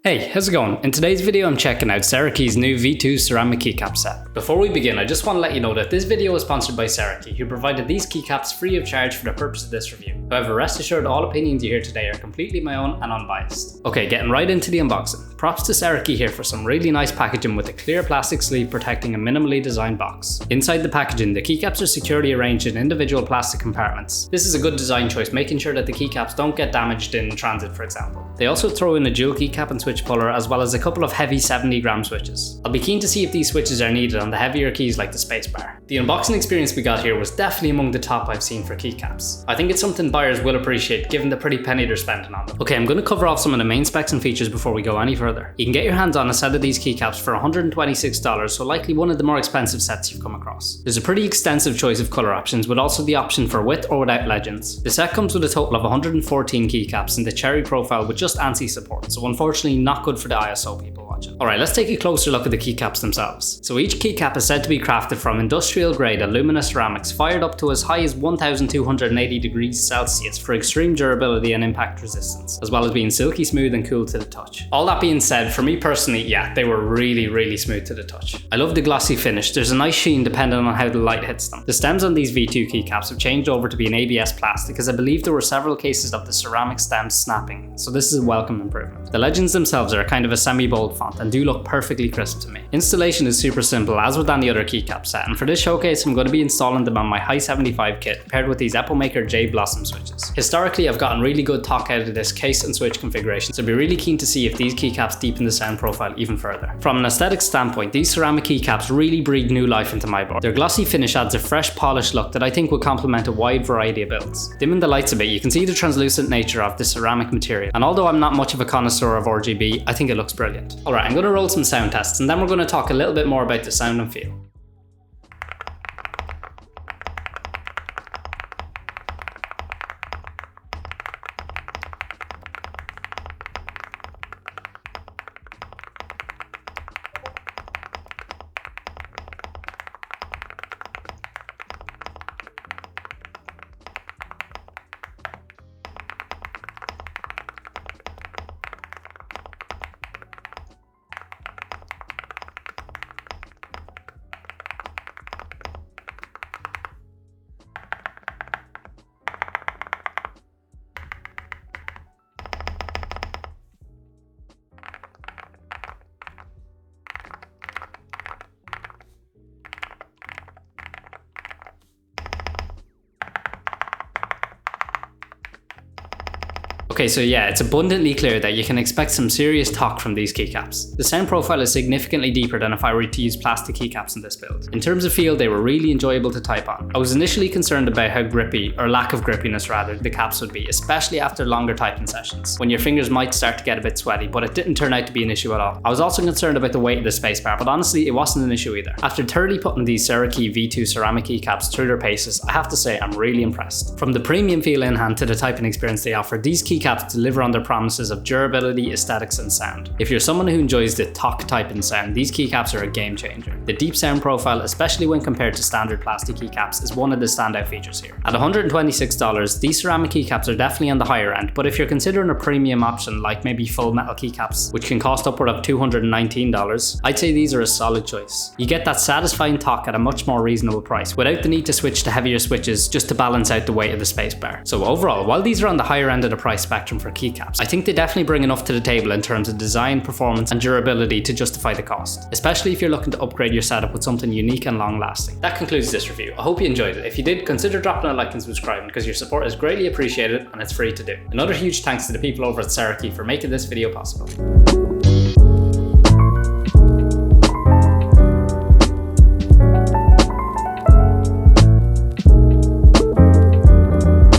Hey, how's it going? In today's video I'm checking out Cerakey's new V2 ceramic keycap set. Before we begin, I just want to let you know that this video is sponsored by Cerakey, who provided these keycaps free of charge for the purpose of this review. However, rest assured all opinions you hear today are completely my own and unbiased. Okay, getting right into the unboxing. Props to Cerakey here for some really nice packaging with a clear plastic sleeve protecting a minimally designed box. Inside the packaging, the keycaps are securely arranged in individual plastic compartments. This is a good design choice, making sure that the keycaps don't get damaged in transit, for example. They also throw in a dual keycap and switch puller, as well as a couple of heavy 70-gram switches. I'll be keen to see if these switches are needed on the heavier keys like the spacebar. The unboxing experience we got here was definitely among the top I've seen for keycaps. I think it's something buyers will appreciate given the pretty penny they're spending on them. Okay, I'm going to cover off some of the main specs and features before we go any further. You can get your hands on a set of these keycaps for $126, so likely one of the more expensive sets you've come across. There's a pretty extensive choice of colour options, with also the option for with or without legends. The set comes with a total of 114 keycaps in the cherry profile with just ANSI support, so unfortunately not good for the ISO people watching. Alright, let's take a closer look at the keycaps themselves. So each keycap is said to be crafted from industrial grade alumina ceramics fired up to as high as 1280 degrees Celsius for extreme durability and impact resistance, as well as being silky smooth and cool to the touch. All that being said, for me personally, yeah, they were really smooth to the touch. I love the glossy finish. There's a nice sheen depending on how the light hits them. The stems on these V2 keycaps have changed over to be an ABS plastic, as I believe there were several cases of the ceramic stems snapping, so this is a welcome improvement. The legends themselves are kind of a semi-bold font and do look perfectly crisp to me. Installation is super simple, as with any other keycap set, and for this showcase I'm going to be installing them on my High 75 kit paired with these Epilmaker J Blossom switches. Historically, I've gotten really good Thock out of this case and switch configuration, so I'd be really keen to see if these keycaps deepen the sound profile even further. From an aesthetic standpoint, these ceramic keycaps really breathe new life into my board. Their glossy finish adds a fresh, polished look that I think would complement a wide variety of builds. Dimming the lights a bit, you can see the translucent nature of the ceramic material, and although I'm not much of a connoisseur of RGB, I think it looks brilliant. Alright, I'm going to roll some sound tests, and then we're going to talk a little bit more about the sound and feel. Okay, so yeah, it's abundantly clear that you can expect some serious Thock from these keycaps. The sound profile is significantly deeper than if I were to use plastic keycaps in this build. In terms of feel, they were really enjoyable to type on. I was initially concerned about how grippy, or lack of grippiness rather, the caps would be, especially after longer typing sessions, when your fingers might start to get a bit sweaty, but it didn't turn out to be an issue at all. I was also concerned about the weight of the spacebar, but honestly it wasn't an issue either. After thoroughly putting these Cerakey V2 ceramic keycaps through their paces, I have to say I'm really impressed. From the premium feel in hand to the typing experience they offer, these keycaps deliver on their promises of durability, aesthetics and sound. If you're someone who enjoys the Thock typing sound, these keycaps are a game changer. The deep sound profile, especially when compared to standard plastic keycaps, is one of the standout features here. At $126, these ceramic keycaps are definitely on the higher end, but if you're considering a premium option like maybe full metal keycaps, which can cost upward of $219, I'd say these are a solid choice. You get that satisfying Thock at a much more reasonable price, without the need to switch to heavier switches just to balance out the weight of the spacebar. So overall, while these are on the higher end of the price spectrum for keycaps, I think they definitely bring enough to the table in terms of design, performance and durability to justify the cost, especially if you're looking to upgrade your setup with something unique and long lasting. That concludes this review. I hope you enjoyed it. If you did, consider dropping a like and subscribing, because your support is greatly appreciated and it's free to do. Another huge thanks to the people over at Cerakey for making this video possible.